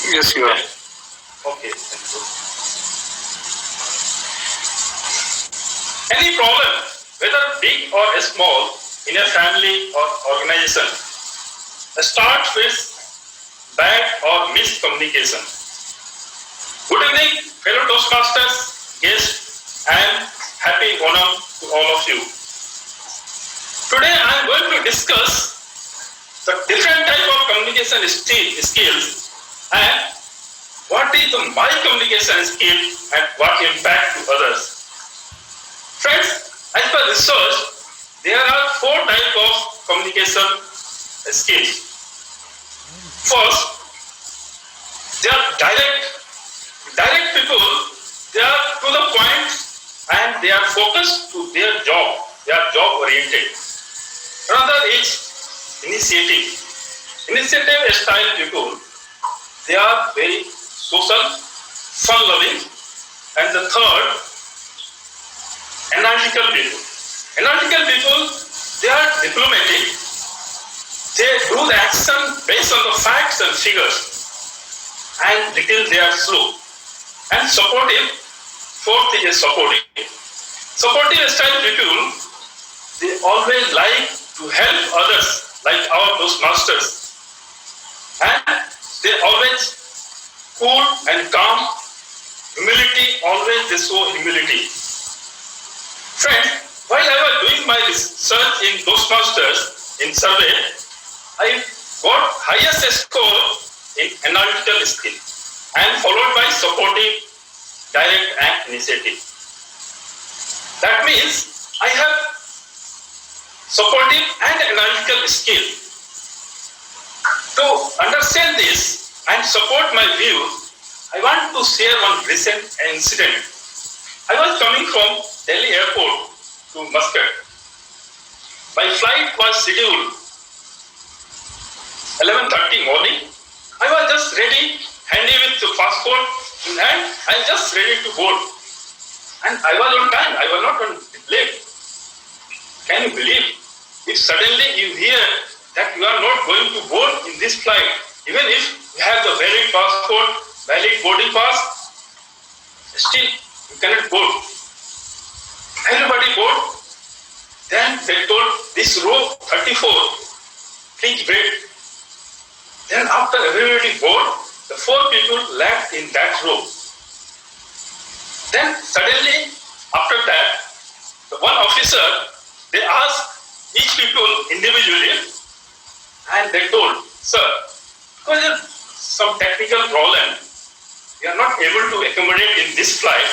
Yes, you are. Okay. Any problem, whether big or small, in a family or organization, starts with bad or miscommunication. Good evening, fellow Toastmasters, guests, and happy Onam to all of you. Today I am going to discuss the different type of communication skills and what is my communication skill and what impact to others. Friends, as per research, there are 4 types of communication skills. First, they are direct people. They are to the point and they are focused to their job. They are job oriented. Another is initiative style people. They are very social, fun loving. And the third, analytical people. Analytical people, they are diplomatic. They do the action based on the facts and figures, and little they are slow. And supportive, fourth is supportive. Supportive style people, they always like to help others, like our Toastmasters. And they always cool and calm. Humility, always they show humility. Friends, while I was doing my research in Toastmasters in survey, I got highest score in analytical skill and followed by supportive, direct and initiative. That means I have supportive and analytical skill. To understand this and support my view, I want to share one recent incident. I was coming from Delhi airport to Muscat. My flight was scheduled 11:30 morning. I was just ready, handy with the passport in hand. I was just ready to board. And I was on time. I was not on late. Can you believe? If suddenly you hear that you are not going to board in this flight, even if you have the valid passport, valid boarding pass, still you cannot board. Everybody board. Then they told this row 34, please wait. Then after everybody board, the 4 people left in that row. Then suddenly after that, the one officer, they asked each people individually and they told, sir, because of some technical problem, we are not able to accommodate in this flight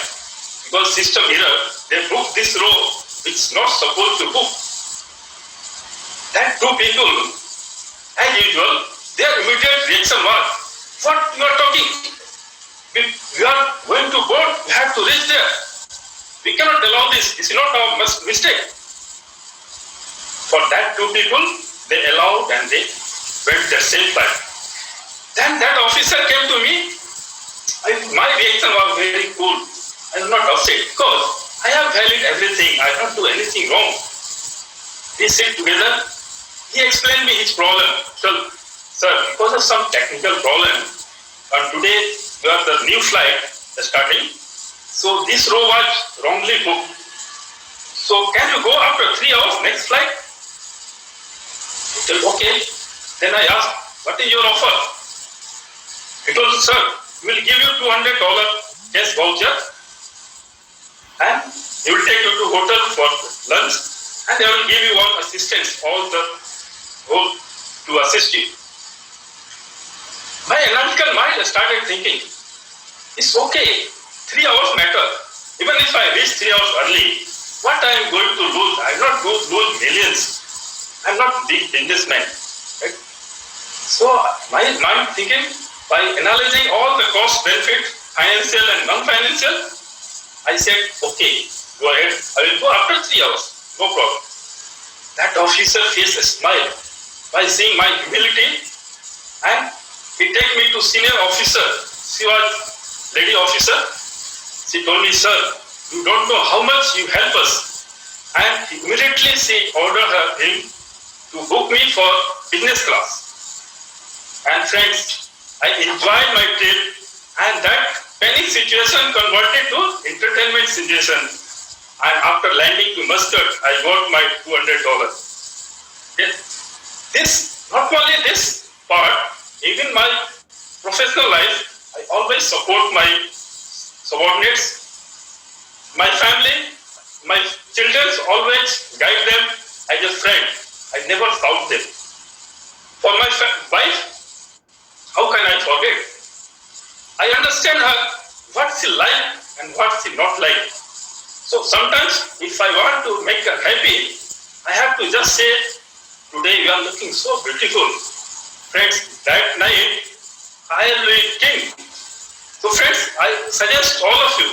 because system error. They booked this row which is not supposed to book. Then 2 people, as usual, their immediate reaction was, what you are talking? We are going to board, we have to reach there. We cannot allow this. This is not our mistake. For that 2 people, they allowed and they went their same flight. Then that officer came to me. My reaction was very cool. I was not upset because I have valid everything. I don't do anything wrong. We sit together. He explained me his problem. So, sir, because of some technical problem, and today we have the new flight starting. So this row was wrongly booked. So can you go after 3 hours next flight? He said, okay. Then I asked, what is your offer? He told, sir, we will give you $200 cash voucher and he will take you to hotel for lunch and they will give you all assistance, all the whole to assist you. My analytical mind started thinking, it's okay, 3 hours matter. Even if I reach 3 hours early, what I am going to lose? I am not going to lose millions. I am not big businessman. Right? So my mind thinking, by analyzing all the cost benefit, financial and non-financial, I said, okay, go ahead. I will go after 3 hours. No problem. That officer faced a smile by seeing my humility and he take me to senior officer. She was lady officer. She told me, sir, you don't know how much you help us. And immediately she ordered him to book me for business class. And friends, I enjoyed my trip, and that panic situation converted to entertainment situation. And after landing to Muscat, I got my $200. This, not only this part, even my professional life, I always support my subordinates, my family, my children, always guide them as a friend. I never shout them. For my wife, how can I forget? I understand her, what she like and what she not like. So sometimes if I want to make her happy, I have to just say, today you are looking so beautiful. Friends, that night I will be king. So friends, I suggest all of you,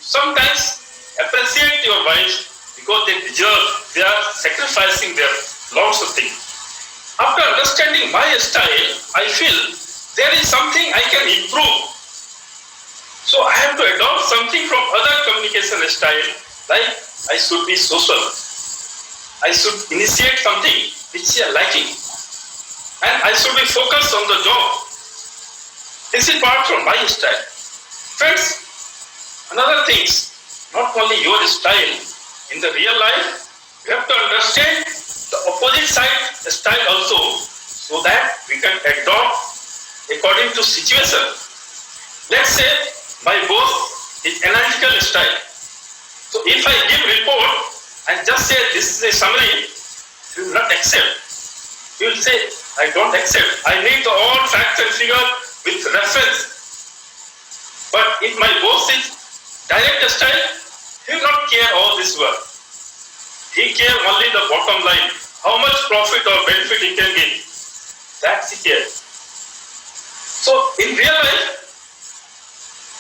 sometimes appreciate your wives because they deserve, they are sacrificing their lots of things. After understanding my style, I feel there is something I can improve. So I have to adopt something from other communication style, like I should be social. I should initiate something which they are lacking. And I should be focused on the job. This is part from my style. Friends, another thing, not only your style, in the real life, you have to understand the opposite side style also, so that we can adopt according to situation. Let's say my boss is analytical style. So if I give report and just say this is a summary, you will not accept. You will say, I don't accept. I need the all facts and figures with reference. But if my boss is direct style, he will not care all this work. He cares only the bottom line, how much profit or benefit he can give. That's he cares. So in real life,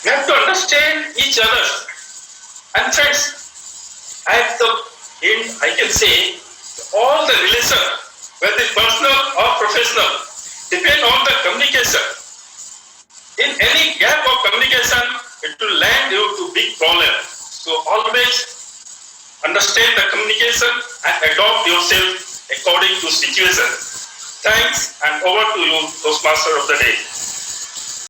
we have to understand each other. And friends, at the end, I can say all the relation, whether personal or professional, depend on the communication. In any gap of communication, it will land you to big problem. So always understand the communication and adopt yourself according to situation. Thanks, and over to you, Toastmaster of the day.